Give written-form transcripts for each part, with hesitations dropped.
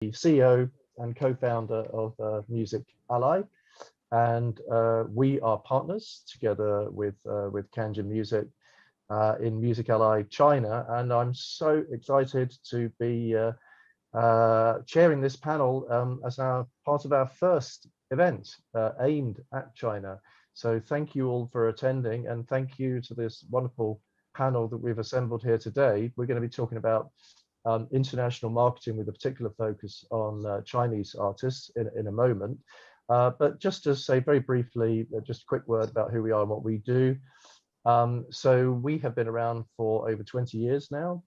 CEO and co-founder of Music Ally, and we are partners together with Kanjian Music in Music Ally China, and I'm so excited to be chairing this panel as our part of our first event aimed at China. So thank you all for attending, and thank you to this wonderful panel that we've assembled here today. We're going to be talking about international marketing with a particular focus on Chinese artists in a moment. But just to say very briefly, just a quick word about who we are and what we do. So we have been around for over 20 years now,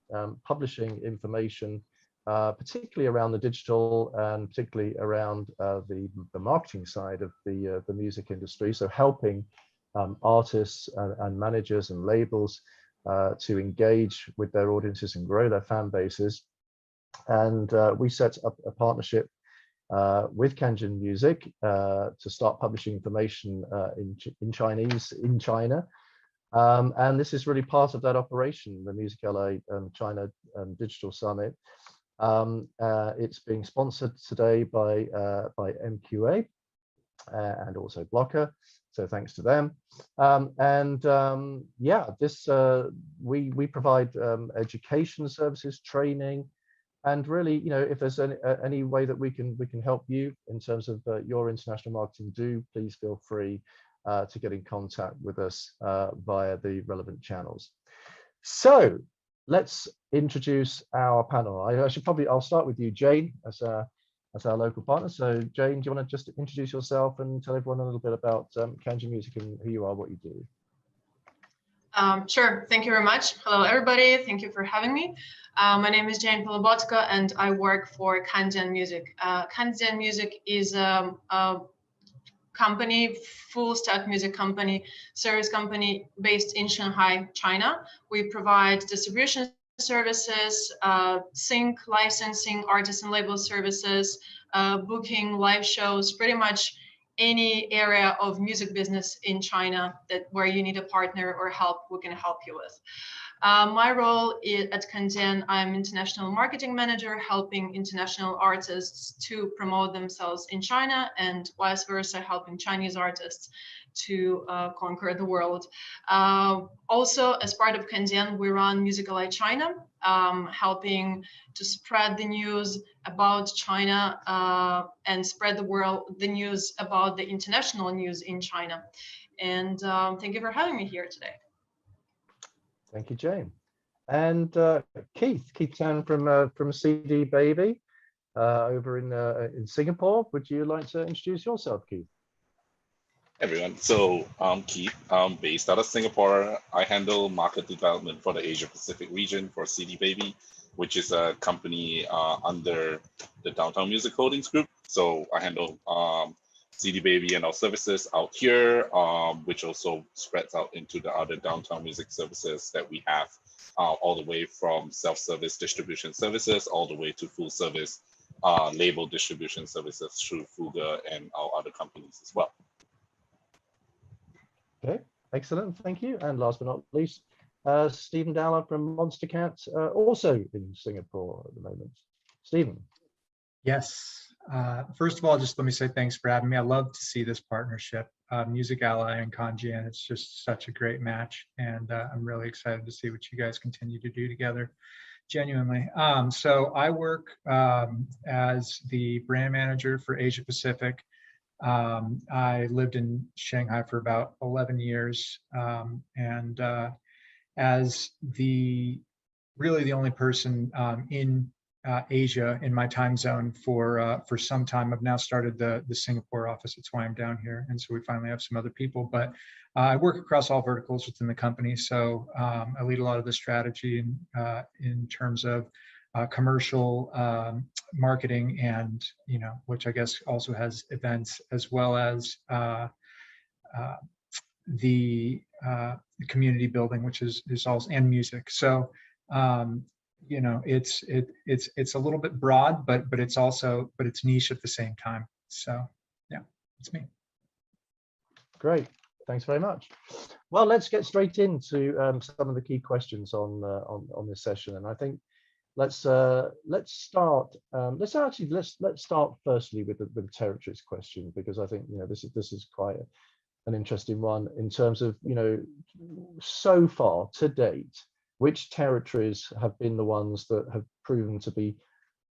publishing information, particularly around the digital and particularly around the marketing side of the music industry. So helping artists and managers and labels to engage with their audiences and grow their fan bases. And we set up a partnership with Kanjian Music to start publishing information in Chinese in China. And this is really part of that operation, the Music Ally China Digital Summit. It's being sponsored today by MQA and also Blocker. So thanks to them. Yeah, this we provide education services, training, and really, you know, if there's any way that we can help you in terms of your international marketing, do please feel free to get in contact with us via the relevant channels. So let's introduce our panel. I'll start with you, Jane, as our local partner. So Jane, do you want to just introduce yourself and tell everyone a little bit about Kanjian Music and who you are, what you do? Sure, thank you very much. Hello everybody, thank you for having me. My name is Jane Polubotko and I work for Kanjian Music. Kanjian Music is a company, full stack music company, service company based in Shanghai, China. We provide distribution services, sync, licensing, artist and label services, booking, live shows, pretty much any area of music business in China where you need a partner or help, we can help you with. My role at Kanjian, I'm international marketing manager, helping international artists to promote themselves in China and vice versa, helping Chinese artists to conquer the world. Also, as part of Kanjian, we run Music Ally China, helping to spread the news about China and spread the news about the international news in China. And thank you for having me here today. Thank you, Jane. And Keith Tan from CD Baby over in Singapore. Would you like to introduce yourself, Keith? Hey everyone, so I'm Keith. I'm based out of Singapore. I handle market development for the Asia Pacific region for CD Baby, which is a company under the Downtown Music Holdings Group. So I handle CD Baby and our services out here, which also spreads out into the other downtown music services that we have, all the way from self-service distribution services, all the way to full service label distribution services through Fuga and our other companies as well. Okay, excellent, thank you. And last but not least, Stephen Dowler from Monstercat, also in Singapore at the moment. Stephen. Yes. First of all, just let me say thanks for having me. I love to see this partnership, Music Ally and Kanjian. It's just such a great match, and I'm really excited to see what you guys continue to do together, genuinely. So I work as the brand manager for Asia Pacific. I lived in Shanghai for about 11 years, and as really the only person in Asia in my time zone for some time. I've now started the Singapore office. That's why I'm down here, and so we finally have some other people. But I work across all verticals within the company, so I lead a lot of the strategy in terms of commercial marketing, and which I guess also has events, as well as the community building, which is also, and music. So it's a little bit broad, but it's niche at the same time. So yeah, it's me. Great, thanks very much. Well, let's get straight into some of the key questions on this session. And I think let's start. Let's start firstly with the territories question, because I think this is quite an interesting one in terms of so far to date, which territories have been the ones that have proven to be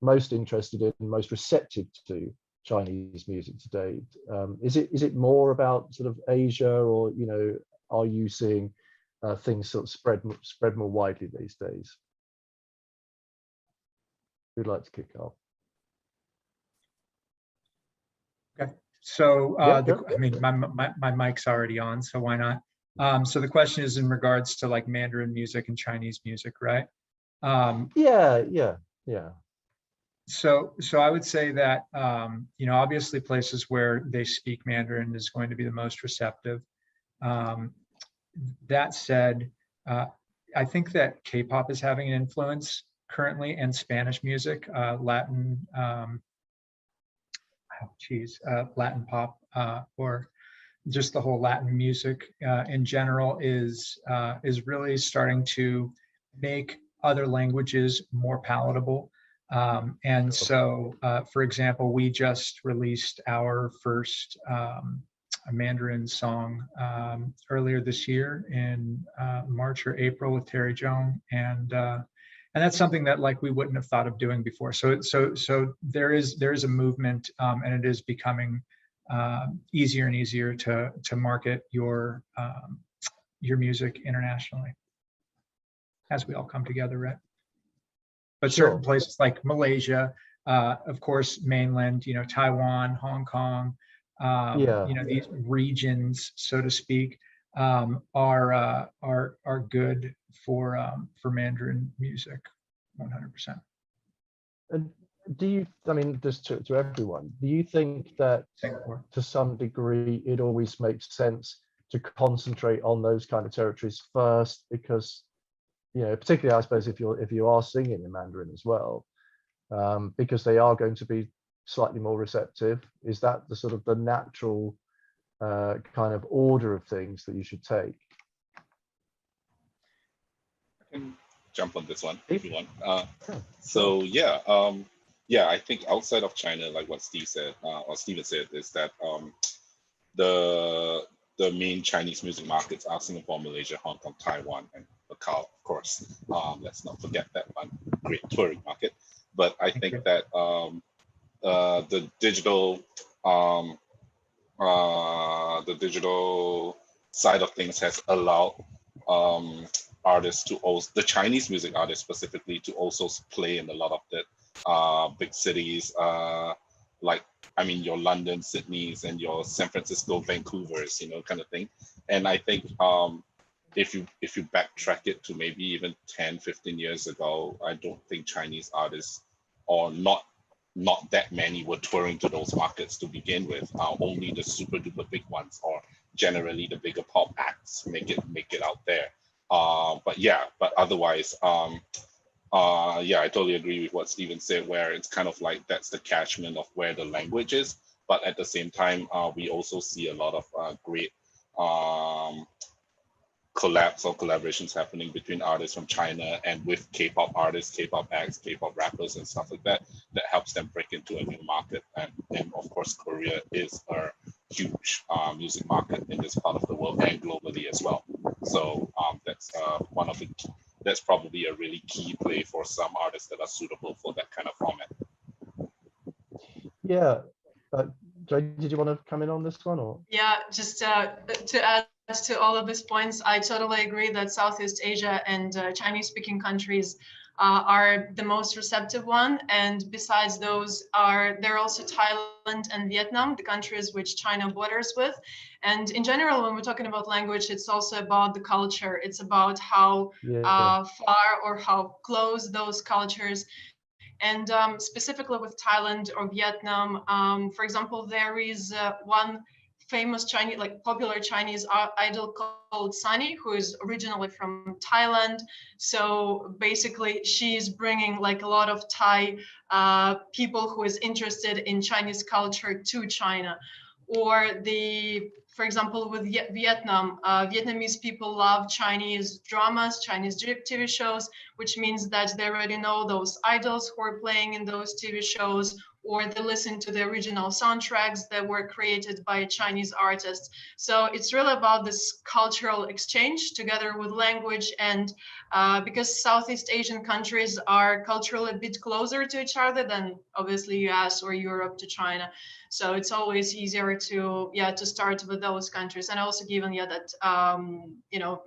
most interested in, most receptive to Chinese music to date? Is it more about sort of Asia, or are you seeing things sort of spread more widely these days? Who'd like to kick off? Okay, so Yeah, I mean, my mic's already on, so why not? So the question is in regards to like Mandarin music and Chinese music, right? Yeah. So I would say that obviously places where they speak Mandarin is going to be the most receptive. That said, I think that K-pop is having an influence currently, and Spanish music, Latin, Latin pop, or just the whole Latin music in general is really starting to make other languages more palatable. And so, for example, we just released our first Mandarin song earlier this year in March or April with Terry Jong, and that's something that like we wouldn't have thought of doing before. So there is a movement, and it is becoming easier and easier to market your music internationally as we all come together, right? But certain places like Malaysia, of course, mainland, Taiwan, Hong Kong, these regions, so to speak, are good for Mandarin music, 100%. And I mean, just to everyone, do you think that Singapore, to some degree it always makes sense to concentrate on those kind of territories first, because particularly I suppose if you are singing in Mandarin as well, because they are going to be slightly more receptive? Is that the sort of the natural kind of order of things that you should take? I can jump on this one if you want. So yeah, I think outside of China, like what Steve said, or Steven said, is that the main Chinese music markets are Singapore, Malaysia, Hong Kong, Taiwan, and Macau, of course. Let's not forget that one great touring market. But I think that the digital side of things has allowed artists to also, the Chinese music artists specifically, to also play in a lot of the big cities, like your London, Sydney's, and your San Francisco, Vancouver's, kind of thing. And I think if you backtrack it to maybe even 10, 15 years ago, I don't think Chinese artists, or not that many, were touring to those markets to begin with. Only the super duper big ones, or generally the bigger pop acts, make it out there. But otherwise, I totally agree with what Steven said, where it's kind of like that's the catchment of where the language is. But at the same time, we also see a lot of great collabs or collaborations happening between artists from China and with K-pop artists, K-pop acts, K-pop rappers, and stuff like that helps them break into a new market. And of course, Korea is a huge music market in this part of the world and globally as well. So that's that's probably a really key play for some artists that are suitable for that kind of format. Yeah. Jane, did you want to come in on this one, or? Yeah, just to add to all of these points, I totally agree that Southeast Asia and Chinese-speaking countries are the most receptive one. And besides those, there are also Thailand and Vietnam, the countries which China borders with. And in general, when we're talking about language, it's also about the culture. It's about how far or how close those cultures. And specifically with Thailand or Vietnam, for example, there is one famous Chinese, like popular Chinese idol called Sunny, who is originally from Thailand. So basically, she's bringing like a lot of Thai people who is interested in Chinese culture to China. Or for example, with Vietnam, Vietnamese people love Chinese dramas, Chinese TV shows, which means that they already know those idols who are playing in those TV shows, or they listen to the original soundtracks that were created by Chinese artists. So it's really about this cultural exchange together with language, and because Southeast Asian countries are culturally a bit closer to each other than obviously US or Europe to China. So it's always easier to start with those countries. And also given that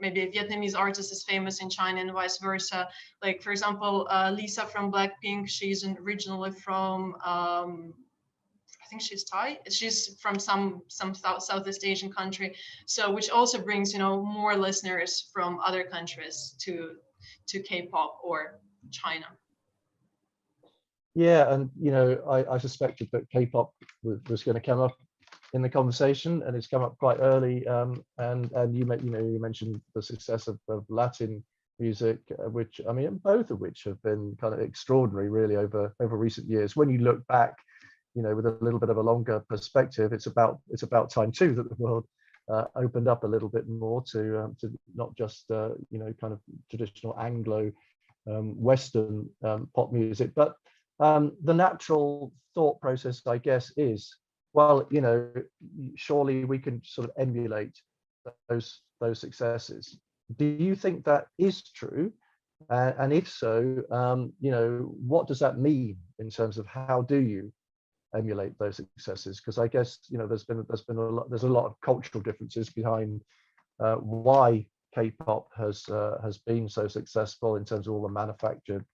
maybe a Vietnamese artist is famous in China and vice versa. Like for example, Lisa from Blackpink, she's originally from I think she's Thai. She's from some Southeast Asian country. So which also brings more listeners from other countries to K-pop or China. Yeah, and I suspected that K-pop was going to come up in the conversation, and it's come up quite early. And you mentioned the success of Latin music, which I mean, both of which have been kind of extraordinary, really, over recent years. When you look back, with a little bit of a longer perspective, it's about time too that the world opened up a little bit more to not just kind of traditional Anglo Western pop music, but the natural thought process, I guess, is, well, surely we can sort of emulate those successes. Do you think that is true? And if so, what does that mean in terms of how do you emulate those successes? Because I guess there's a lot of cultural differences behind why K-pop has been so successful in terms of all the manufactured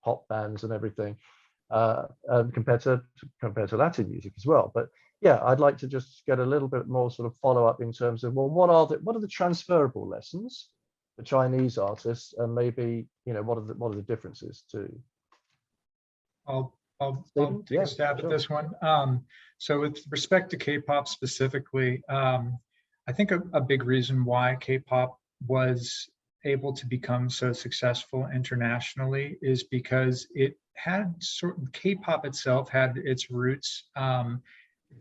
pop bands and everything, compared to Latin music as well. But yeah, I'd like to just get a little bit more sort of follow up in terms of, well, what are the transferable lessons for Chinese artists, and maybe what are the differences too? I'll take a stab at this one. So with respect to K-pop specifically, I think a big reason why K-pop was able to become so successful internationally is because it had K-pop itself had its roots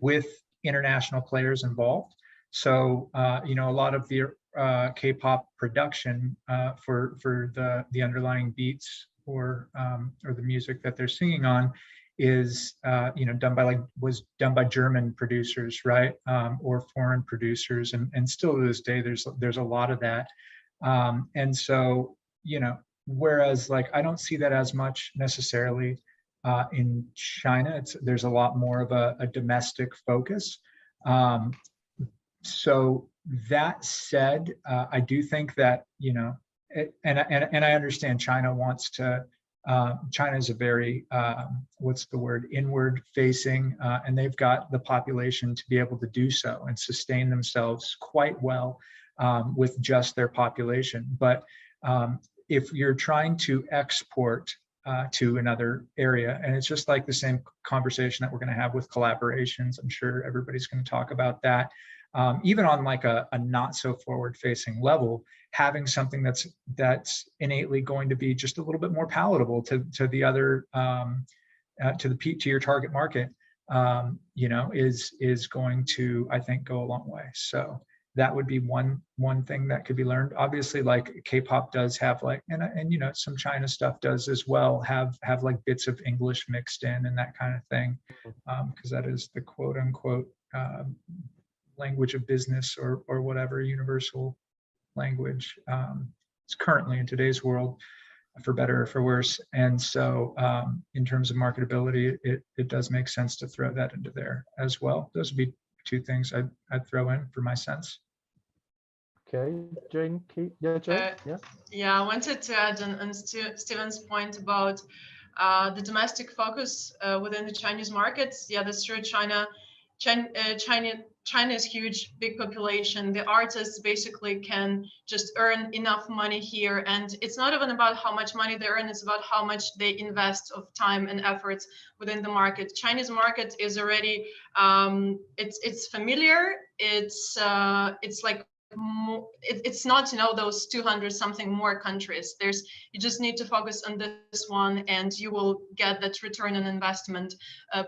with international players involved. So a lot of the K-pop production for the underlying beats or the music that they're singing on is was done by German producers, right, or foreign producers, and still to this day there's a lot of that, and so whereas I don't see that as much necessarily in China. There's a lot more of a domestic focus. So that said, I do think that and I understand China wants to. China is a very inward facing, and they've got the population to be able to do so and sustain themselves quite well with just their population. But if you're trying to export to another area, and it's just like the same conversation that we're going to have with collaborations, I'm sure everybody's going to talk about that. Even on a not so forward facing level, having something that's innately going to be just a little bit more palatable to the other to your target market, is going to, I think, go a long way. So that would be one thing that could be learned. Obviously, K-pop does have and some China stuff does as well have bits of English mixed in and that kind of thing, because that is the quote unquote language of business or whatever, universal language. It's currently in today's world, for better or for worse. And so in terms of marketability, it does make sense to throw that into there as well. Those would be two things I'd throw in for my sense. Okay, Jane, yeah, Jane, yeah. Yeah, I wanted to add on Steven's point about the domestic focus within the Chinese markets. Yeah, that's true. China is huge, big population. The artists basically can just earn enough money here, and it's not even about how much money they earn, it's about how much they invest of time and efforts within the market. Chinese market is already it's familiar, it's like it's not, you know, those 200 something more countries. You just need to focus on this one, and you will get that return on investment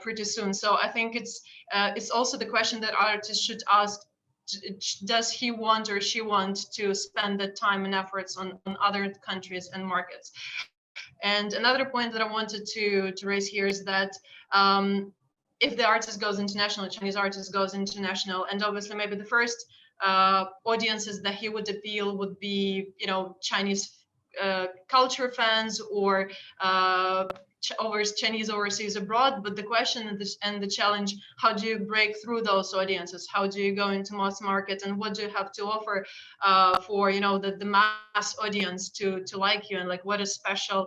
pretty soon. So I think it's also the question that artists should ask: does he want or she want to spend the time and efforts on other countries and markets? And another point that I wanted to raise here is that if the artist goes international, Chinese artist goes international, and obviously maybe the first audiences that he would appeal would be, you know, Chinese culture fans, or Chinese overseas abroad. But the question and the challenge: how do you break through those audiences? How do you go into mass market, and what do you have to offer for, you know, the mass audience to like you, and like what is special?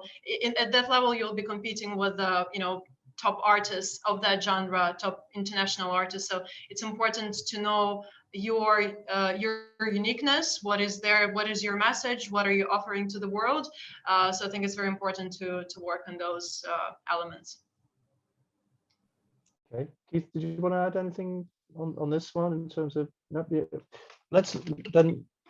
At that level, you'll be competing with the, you know, top artists of that genre, top international artists. So it's important to know your uniqueness. What is your message? What are you offering to the world? So I think it's very important to work on those elements. Okay, Keith, did you want to add anything on this one in terms of? No, yeah.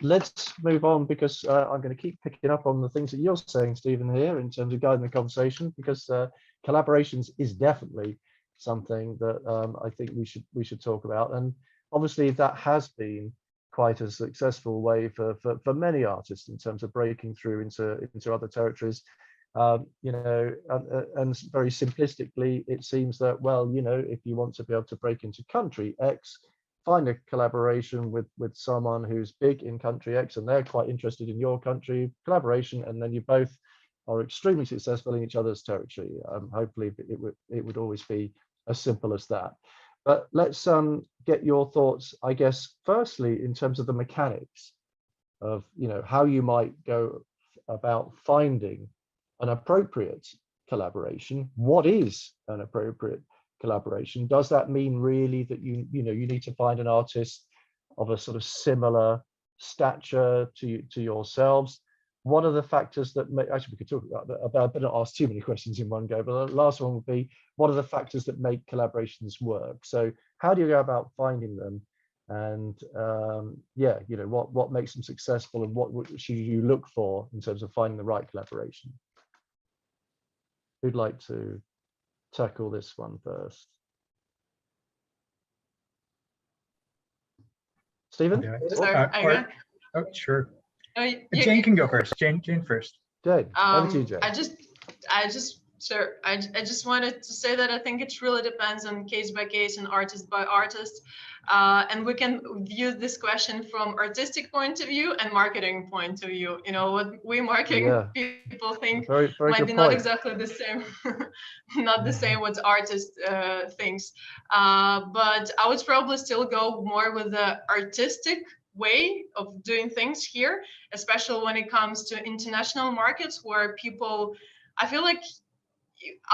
Let's move on, because I'm going to keep picking up on the things that you're saying, Stephen, here in terms of guiding the conversation, because collaborations is definitely something that I think we should talk about. And obviously that has been quite a successful way for many artists in terms of breaking through into other territories. You know, and very simplistically, it seems that, well, you know, if you want to be able to break into country X, find a collaboration with someone who's big in country X and they're quite interested in your country, collaboration, and then you both are extremely successful in each other's territory. Hopefully it would always be as simple as that. But let's get your thoughts, I guess, firstly, in terms of the mechanics of, you know, how you might go about finding an appropriate collaboration. What is an appropriate collaboration? Does that mean really that you need to find an artist of a sort of similar stature to yourselves? What are the factors that make, actually we could talk about, but not ask too many questions in one go, but the last one would be, what are the factors that make collaborations work? So how do you go about finding them? And yeah, you know, what makes them successful, and what should you look for in terms of finding the right collaboration? Who'd like to tackle this one first? Stephen? Okay. Oh, sure. Jane can go first. Jane first. Jane, over to you, Jane. I just wanted to say that I think it really depends on case by case and artist by artist. And we can view this question from artistic point of view and marketing point of view. You know, what we marketing people think very might be point. not exactly the same, not the same what artist thinks. But I would probably still go more with the artistic way of doing things here, especially when it comes to international markets, where people, I feel like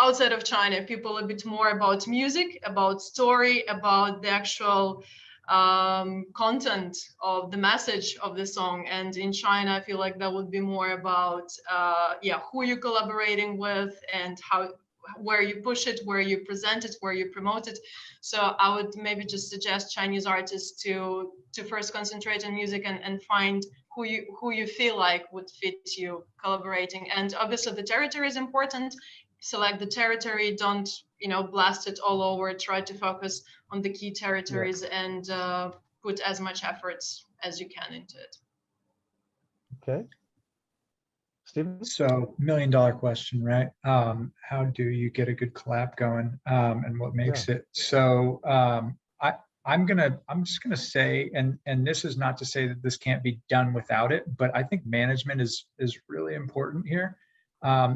outside of China, people a bit more about music, about story, about the actual content of the message of the song. And in China, I feel like that would be more about who you're collaborating with, and where you push it, where you present it, where you promote it. So I would maybe just suggest Chinese artists to first concentrate on music and find who you feel like would fit you collaborating. And obviously the territory is important. Select the territory, don't, you know, blast it all over. Try to focus on the key territories and put as much efforts as you can into it. Okay. Stephen? So $1 million question, right? How do you get a good collab going, and what makes it? So I'm just gonna say, and this is not to say that this can't be done without it, but I think management is really important here,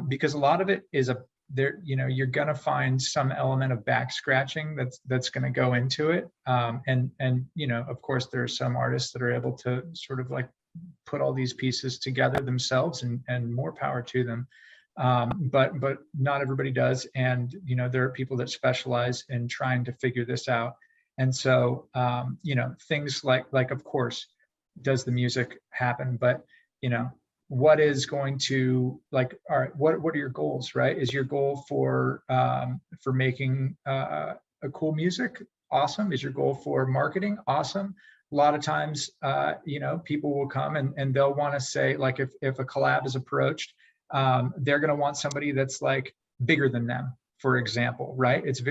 because a lot of it is you're gonna find some element of back scratching that's gonna go into it, and you know, of course, there are some artists that are able to sort of like put all these pieces together themselves, and more power to them, but not everybody does. And you know, there are people that specialize in trying to figure this out. And so you know, things like of course, does the music happen, but you know, what is going to, like, all right, what are your goals, right? Is your goal for making a cool music? Awesome. Is your goal for marketing? Awesome. a lot of times, people will come and they'll want to say, like, if a collab is approached, they're going to want somebody that's like bigger than them, for example, right? It's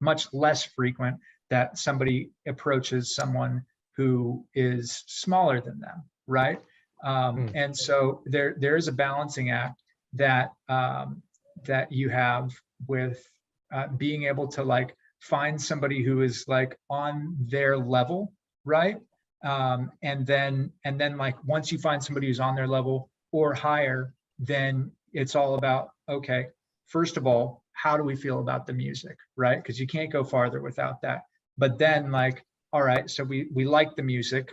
much less frequent that somebody approaches someone who is smaller than them, right? And so there is a balancing act that that you have with being able to like find somebody who is like on their level, right? And then like once you find somebody who's on their level or higher, then it's all about, okay, first of all, how do we feel about the music, right? Because you can't go farther without that. But then like, all right, so we like the music,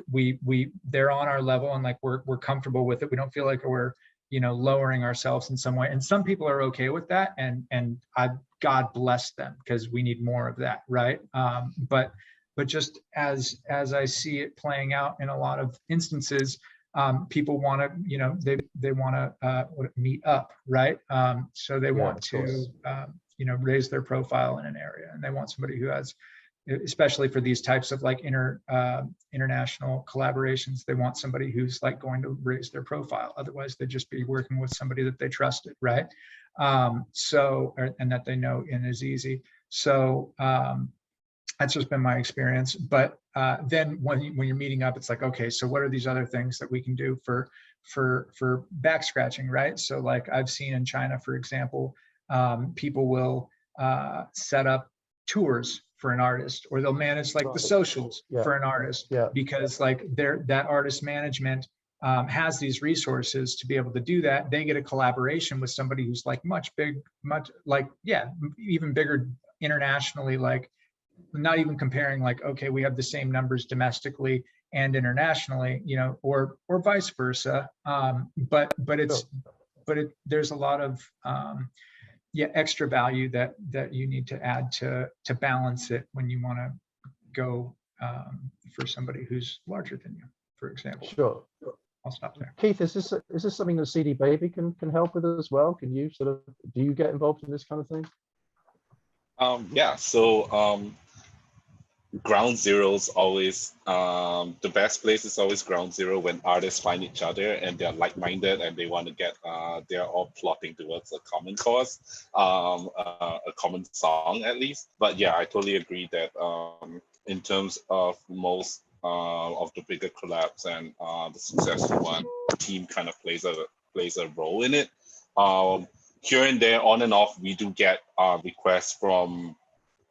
they're on our level and like we're comfortable with it. We don't feel like we're lowering ourselves in some way. And some people are okay with that, and God bless them, because we need more of that, right? But just as I see it playing out in a lot of instances, people want to, they want to meet up, right? So they want to, raise their profile in an area, and they want somebody who has, especially for these types of like international collaborations, they want somebody who's like going to raise their profile. Otherwise, they'd just be working with somebody that they trusted, right? And that they know and is easy. So that's just been my experience. But then when you're meeting up, it's like, okay, so what are these other things that we can do for back scratching, right? So like I've seen in China, for example, people will set up tours for an artist, or they'll manage like the socials for an artist, because like that artist management has these resources to be able to do that. They get a collaboration with somebody who's like even bigger internationally, like not even comparing like, okay, we have the same numbers domestically and internationally, or vice versa. But there's a lot of extra value that you need to add to balance it when you want to go for somebody who's larger than you, for example. Sure. I'll stop there. Keith, is this something that CD Baby can help with as well? Can you do you get involved in this kind of thing? So ground zero is always the best place. Is always ground zero when artists find each other and they're like-minded and they want to get they're all plotting towards a common cause, a common song at least. But yeah, I totally agree that in terms of most of the bigger collabs and the successful one, the team kind of plays a role in it. Here and there, on and off, we do get requests from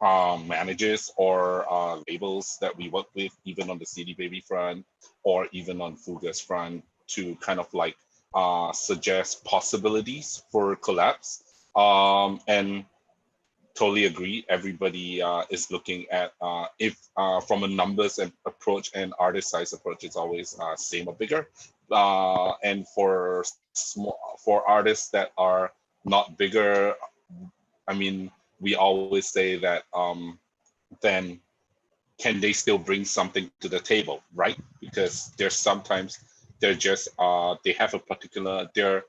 managers or labels that we work with, even on the CD Baby front or even on Fuga's front, to kind of like suggest possibilities for collabs. And totally agree. Everybody is looking at if from a numbers and approach and artist size approach, it's always same or bigger. And for artists that are not bigger, I mean, we always say that then can they still bring something to the table, right? Because there's sometimes they're just they have a particular, they're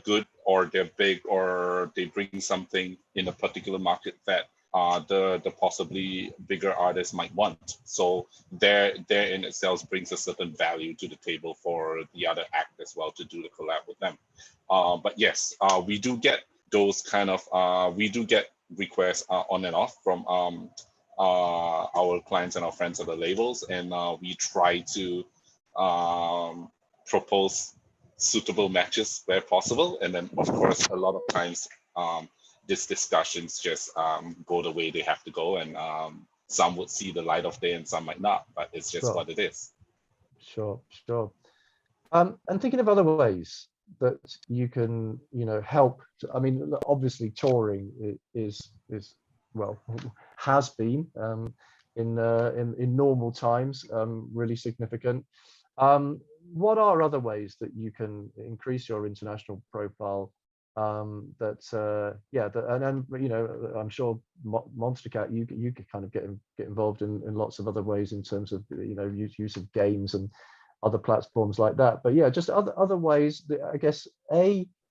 good or they're big or they bring something in a particular market that the possibly bigger artists might want. So there in itself brings a certain value to the table for the other act as well to do the collab with them. But yes, we do get those kind of we do get requests on and off from our clients and our friends at the labels, and we try to propose suitable matches where possible. And then of course a lot of times these discussions just go the way they have to go, and some would see the light of day and some might not, but it's just what it is. Sure. And thinking of other ways that you can help I mean, obviously touring is well, has been in normal times really significant. What are other ways that you can increase your international profile? And I'm sure Monstercat, you could kind of get involved in lots of other ways in terms of use of games and other platforms like that. But yeah, just other ways that, I guess,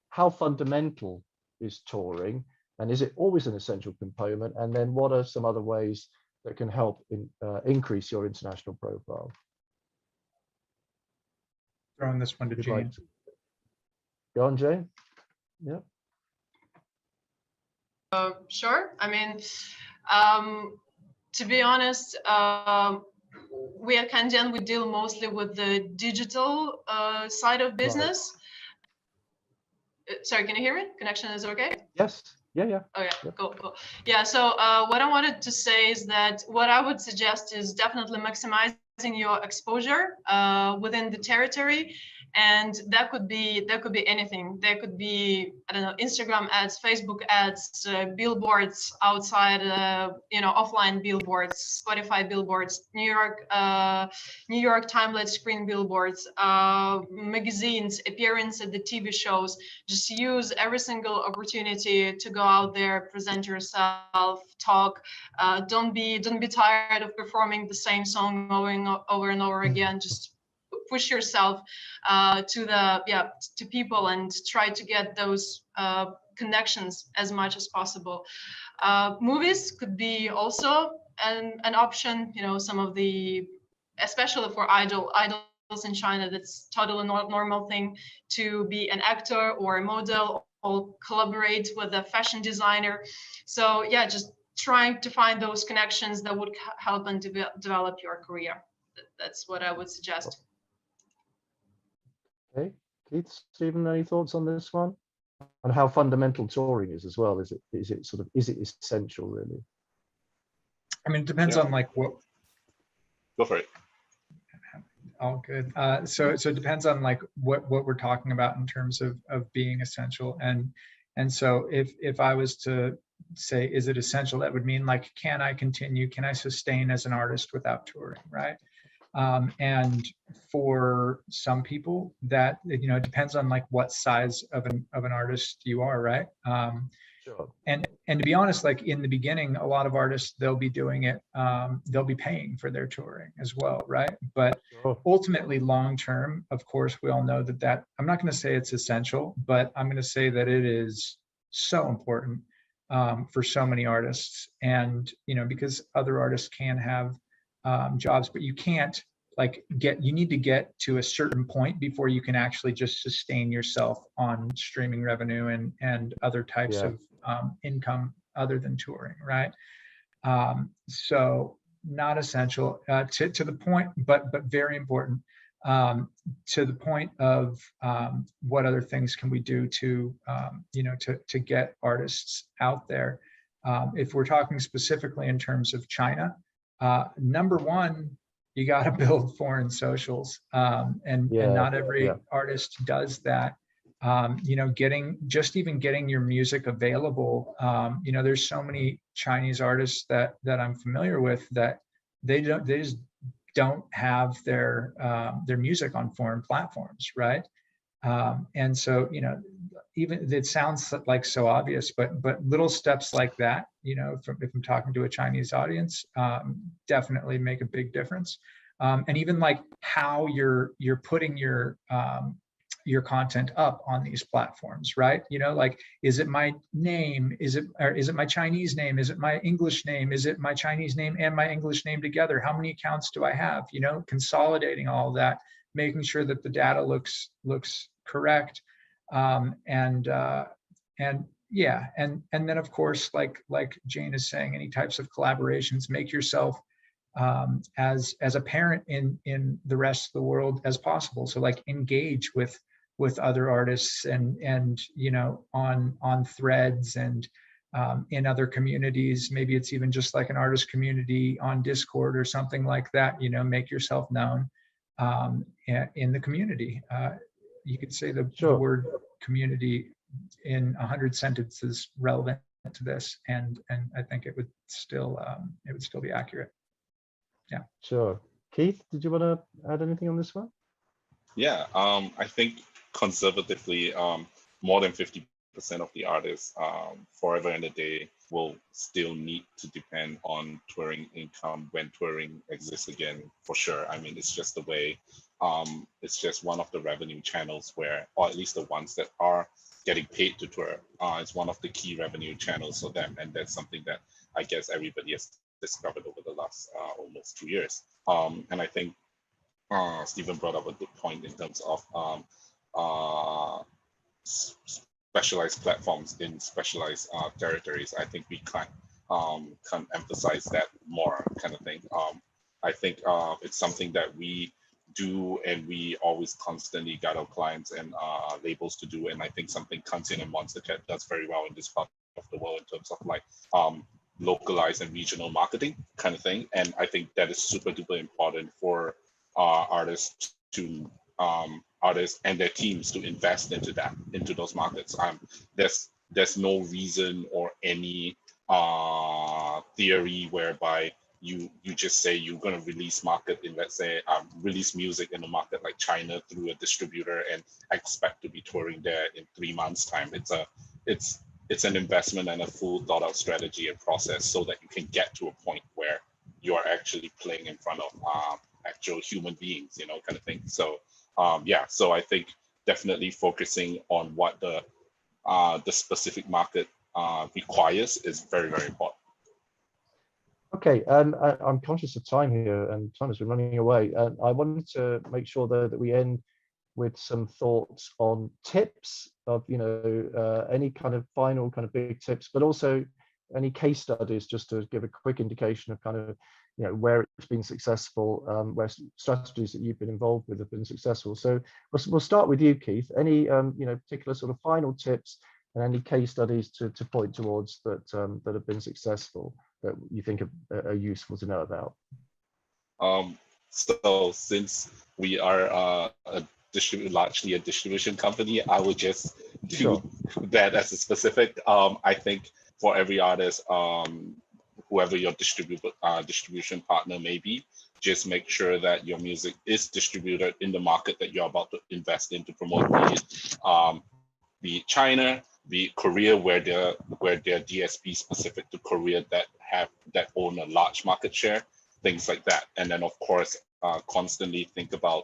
how fundamental is touring, and is it always an essential component? And then what are some other ways that can help increase your international profile. Throwing this one to You'd Jane. like to- Go on, Jane. Yeah. Sure. I mean, to be honest, we at Kanjian, we deal mostly with the digital side of business. Sorry, can you hear me? Connection is okay? Yes. Yeah. Yeah. Oh yeah, Yep. cool. Yeah, so what I wanted to say is that what I would suggest is definitely maximizing your exposure within the territory, and that could be anything. There could be, I don't know, Instagram ads, Facebook ads, billboards outside, offline billboards, Spotify billboards, New York timelet screen billboards, magazines, appearance at the TV shows. Just use every single opportunity to go out there, present yourself, talk. Don't be tired of performing the same song over and over again. Just push yourself to people and try to get those connections as much as possible. Movies could be also an option. Some of the, especially for idols in China, that's totally not normal thing to be an actor or a model or collaborate with a fashion designer. So yeah, just trying to find those connections that would help and develop your career. That's what I would suggest. Okay, Keith, Stephen, any thoughts on this one? And how fundamental touring is as well? Is it essential really? I mean, it depends on like what. Go for it. All good. So it depends on like what we're talking about in terms of being essential. And so if I was to say, is it essential? That would mean like, can I sustain as an artist without touring, right? And for some people that, it depends on like what size of an artist you are, right? Sure. And to be honest, like in the beginning, a lot of artists, they'll be doing it, they'll be paying for their touring as well, right? But Sure. ultimately, long term, of course, we all know that I'm not going to say it's essential, but I'm going to say that it is so important for so many artists. And, because other artists can have jobs, but you can't you need to get to a certain point before you can actually just sustain yourself on streaming revenue and other types of income other than touring, right? So not essential to the point, but very important to the point of what other things can we do to to get artists out there. If we're talking specifically in terms of China, number one, you got to build foreign socials, and not every artist does that. Getting your music available. There's so many Chinese artists that I'm familiar with that they just don't have their music on foreign platforms, right? And so even it sounds like so obvious, but little steps like that, if I'm talking to a Chinese audience, definitely make a big difference. And even like how you're putting your content up on these platforms, right? Like, is it my name? Is it my Chinese name? Is it my English name? Is it my Chinese name and my English name together? How many accounts do I have? Consolidating all of that, making sure that the data looks correct. And then of course, like Jane is saying, any types of collaborations, make yourself as apparent in the rest of the world as possible. So like engage with other artists and on threads and in other communities. Maybe it's even just like an artist community on Discord or something like that. Make yourself known in the community. You could say the word community in 100 sentences relevant to this, and I think it would still be accurate. Yeah. Sure. Keith, did you want to add anything on this one? Yeah, I think conservatively, more than 50% of the artists forever and a day will still need to depend on touring income when touring exists again, for sure. I mean, it's just the way, it's just one of the revenue channels where, or at least the ones that are getting paid to tour, it's one of the key revenue channels for them. And that's something that I guess everybody has discovered over the last almost 2 years. And I think Stephen brought up a good point in terms of specialized platforms in specialized territories. I think we can't emphasize that more, kind of thing. I think it's something that we do, and we always constantly guide our clients and labels to do. And I think something Kanjian and Monstercat does very well in this part of the world in terms of like localized and regional marketing kind of thing. And I think that is super duper important for artists to artists and their teams to invest into that, into those markets. There's no reason or any theory whereby you just say you're going to release market in, let's say, release music in a market like China through a distributor and expect to be touring there in 3 months' time. It's an investment and a full thought out strategy and process so that you can get to a point where you are actually playing in front of actual human beings, you know, kind of thing. So yeah, so I think definitely focusing on what the specific market requires is very, very important. Okay, I'm conscious of time here, and time has been running away. I wanted to make sure though that we end with some thoughts on tips of, you know, any kind of final kind of big tips, but also any case studies, just to give a quick indication of kind of, you know, where it's been successful, where strategies that you've been involved with have been successful. So we'll start with you, Keith. Any you know, particular sort of final tips and any case studies to point towards that that have been successful that you think are useful to know about? So since we are largely a distribution company, I would just do that as a specific. I think for every artist, whoever your distribution partner may be, just make sure that your music is distributed in the market that you're about to invest in to promote, be it China, be it Korea, where they're DSP specific to Korea that own a large market share, things like that. And then of course, constantly think about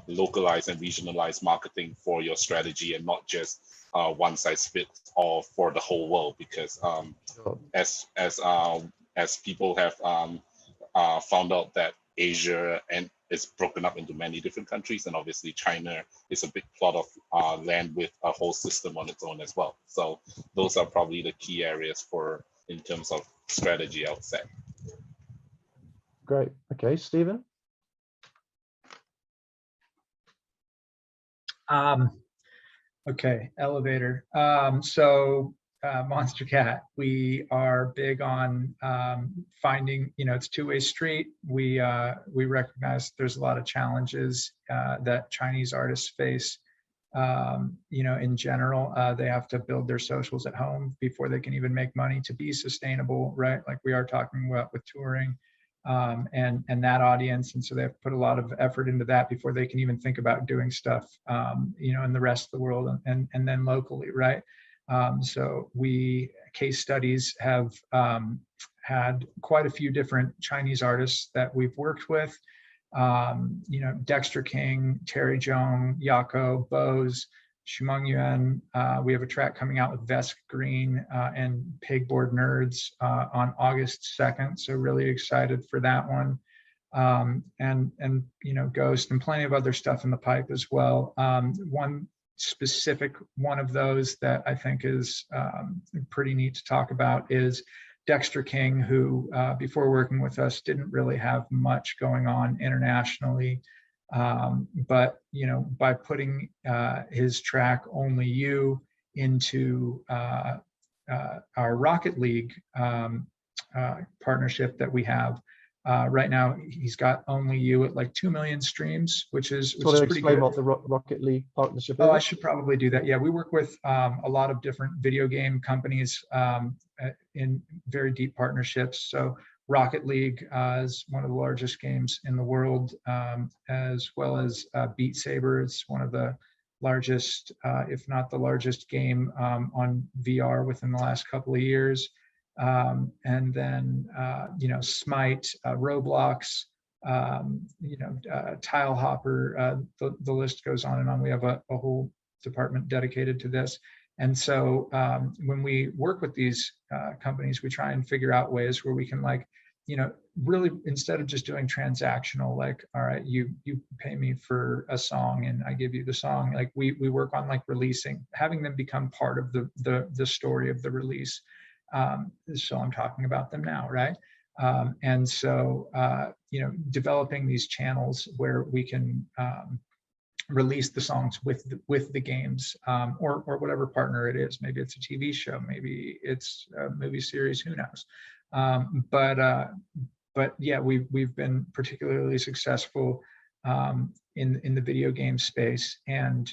localized and regionalized marketing for your strategy, and not just one size fits all for the whole world, because as people have found out that Asia and is broken up into many different countries, and obviously China is a big plot of land with a whole system on its own as well. So those are probably the key areas in terms of strategy, I would say. Great. Okay, Stephen. Okay, elevator. So Monstercat, we are big on finding, you know, it's two-way street. We recognize there's a lot of challenges that Chinese artists face. You know, in general, they have to build their socials at home before they can even make money to be sustainable, right? Like we are talking about with touring. And that audience, and so they have to put a lot of effort into that before they can even think about doing stuff, you know, in the rest of the world and then locally, right? So case studies have had quite a few different Chinese artists that we've worked with, you know, Dexter King, Terry Zhong, Yako, Bose, Shumeng Yuan. We have a track coming out with Vesk Green and Pegboard Nerds on August 2nd. So really excited for that one. And you know, Ghost and plenty of other stuff in the pipe as well. One specific one of those that I think is pretty neat to talk about is Dexter King, who before working with us didn't really have much going on internationally. But you know, by putting his track Only You into our Rocket League partnership that we have right now, he's got Only You at like 2 million streams, which is pretty good. What the Rocket League partnership is? Oh, I should probably do that. Yeah, we work with a lot of different video game companies in very deep partnerships. So Rocket League is one of the largest games in the world, as well as Beat Saber. It's one of the largest, if not the largest game on VR within the last couple of years. And then, you know, Smite, Roblox, you know, Tile Hopper, the list goes on and on. We have a whole department dedicated to this. And so when we work with these companies, we try and figure out ways where we can, like, you know, really, instead of just doing transactional, like, all right, you pay me for a song and I give you the song, like we work on like releasing, having them become part of the story of the release. So I'm talking about them now, right? And so, you know, developing these channels where we can release the songs with the games, or whatever partner it is. Maybe it's a TV show, maybe it's a movie series, who knows? But yeah, we've been particularly successful in the video game space, and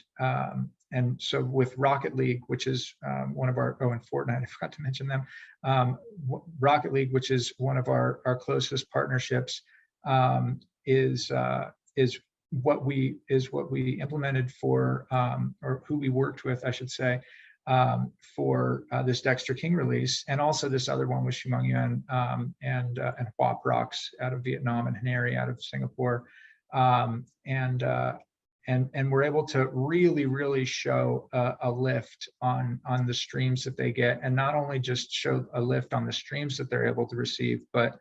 so with Rocket League, which is one of our, and Fortnite, I forgot to mention them. Rocket League, which is one of our closest partnerships, is what we implemented for, or who we worked with, I should say, for this Dexter King release, and also this other one with Shumang Yuan and Huap Rocks out of Vietnam and Haneri out of Singapore, and we're able to really show a lift on the streams that they get, and not only just show a lift on the streams that they're able to receive, but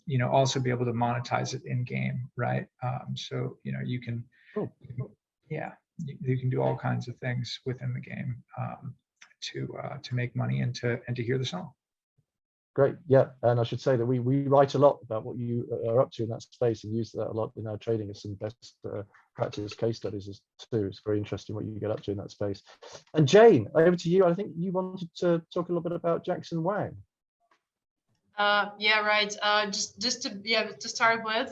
you know, also be able to monetize it in game, right? So, you know, you can, yeah, you can do all kinds of things within the game to make money and to hear the song. Great, yeah, and I should say that we write a lot about what you are up to in that space and use that a lot in our training as some best practice case studies too. It's very interesting what you get up to in that space. And Jane, over to you. I think you wanted to talk a little bit about Jackson Wang. Yeah, right. Just to start with,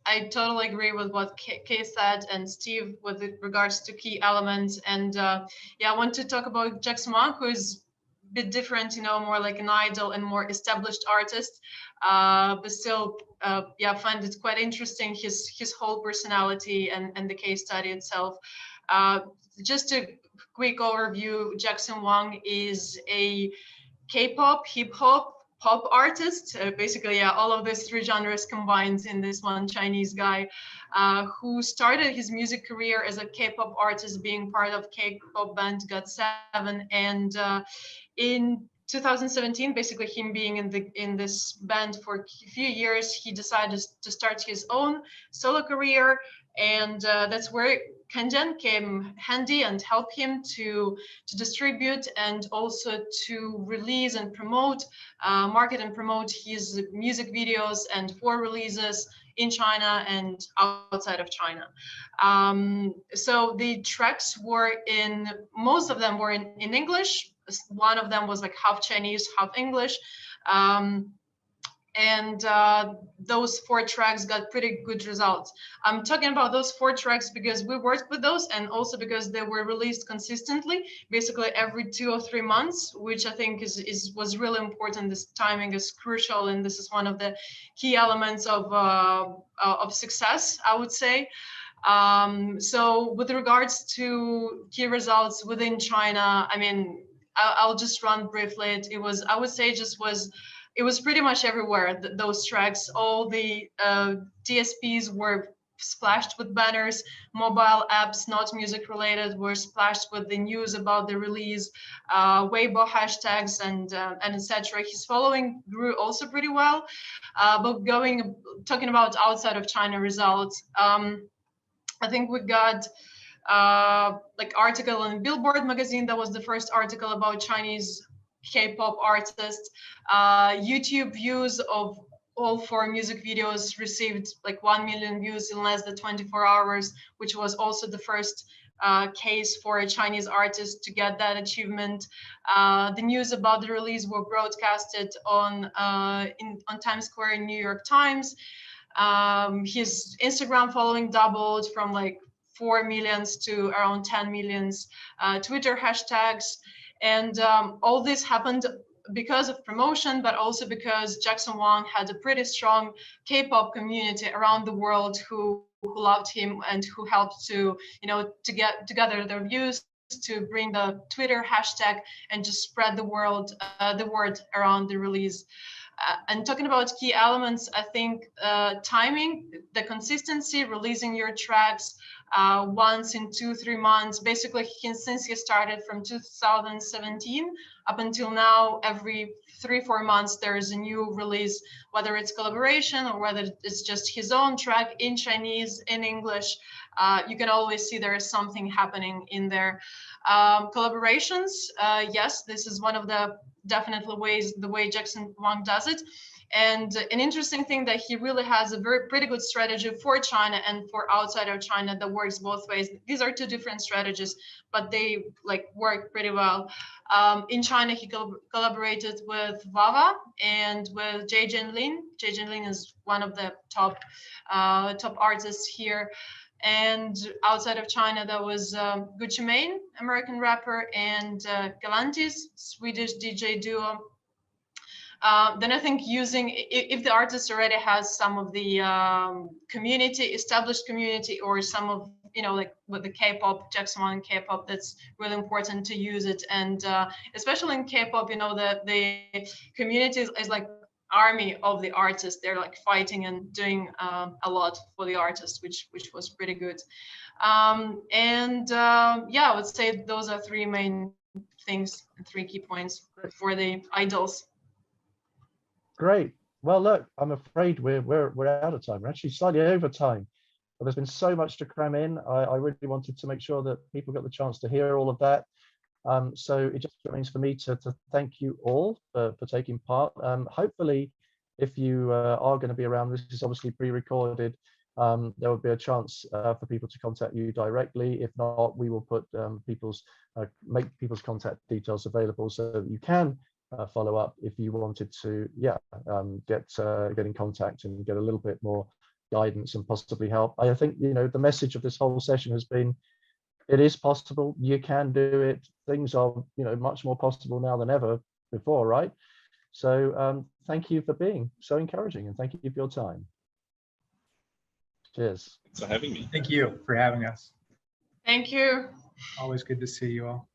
I totally agree with what Kay said and Steve with regards to key elements. And yeah, I want to talk about Jackson Wang, who is a bit different, you know, more like an idol and more established artist, but still, yeah, I find it quite interesting, his whole personality and the case study itself. Just a quick overview, Jackson Wang is a K-pop, hip-hop, pop artist, basically, yeah, all of these three genres combined in this one Chinese guy, who started his music career as a K-pop artist, being part of K-pop band GOT7, and in 2017, basically him being in this band for a few years, he decided to start his own solo career, and that's where Kanjian came handy and helped him to distribute and also to release and promote, market and promote his music videos and for releases in China and outside of China. So the tracks were most of them were in English. One of them was like half Chinese, half English. And those 4 tracks got pretty good results. I'm talking about those 4 tracks because we worked with those, and also because they were released consistently, basically every 2 or 3 months, which I think was really important. This timing is crucial, and this is one of the key elements of success, I would say. So with regards to key results within China, I mean, I'll just run briefly. I would say it was pretty much everywhere. Those tracks, all the DSPs were splashed with banners. Mobile apps, not music related, were splashed with the news about the release, Weibo hashtags, and etc. His following grew also pretty well. But talking about outside of China results, I think we got like article in Billboard magazine. That was the first article about Chinese K-pop artists. YouTube views of all 4 music videos received like 1 million views in less than 24 hours, which was also the first case for a Chinese artist to get that achievement. The news about the release were broadcasted on Times Square in New York Times. His Instagram following doubled from like 4 millions to around 10 millions. Twitter hashtags. And all this happened because of promotion, but also because Jackson Wang had a pretty strong K-pop community around the world who loved him and who helped to get together their views, to bring the Twitter hashtag and just spread the word around the release. And talking about key elements, I think timing, the consistency, releasing your tracks once in 2-3 months. Basically, since he started from 2017 up until now, every 3-4 months there is a new release, whether it's collaboration or whether it's just his own track in Chinese, in English. You can always see there is something happening in there. Collaborations, yes, this is one of the definitely ways, the way Jackson Wang does it. And an interesting thing that he really has a pretty good strategy for China and for outside of China that works both ways. These are two different strategies, but they like work pretty well. In China, he collaborated with Vava and with Jay Jinlin. Jay Jinlin is one of the top artists here. And outside of China, there was Gucci Mane, American rapper, and Galantis, Swedish DJ duo. Then I think using, if the artist already has some of the established community, or some of, like with the K-pop, Jackson Wang K-pop, that's really important to use it. And especially in K-pop, the community is like army of the artist. They're like fighting and doing a lot for the artist, which was pretty good. Yeah, I would say those are 3 main things, 3 key points for the idols. Great. Well, look, I'm afraid we're out of time. We're actually slightly over time, but there's been so much to cram in. I really wanted to make sure that people got the chance to hear all of that. So it just remains for me to thank you all for taking part. Hopefully, if you are going to be around, this is obviously pre-recorded. There will be a chance for people to contact you directly. If not, we will put make people's contact details available so that you can follow up if you wanted to, get in contact and get a little bit more guidance and possibly help. I think the message of this whole session has been, it is possible. You can do it. Things are much more possible now than ever before, right? So thank you for being so encouraging, and thank you for your time. Cheers. Thanks for having me. Thank you for having us. Thank you. Always good to see you all.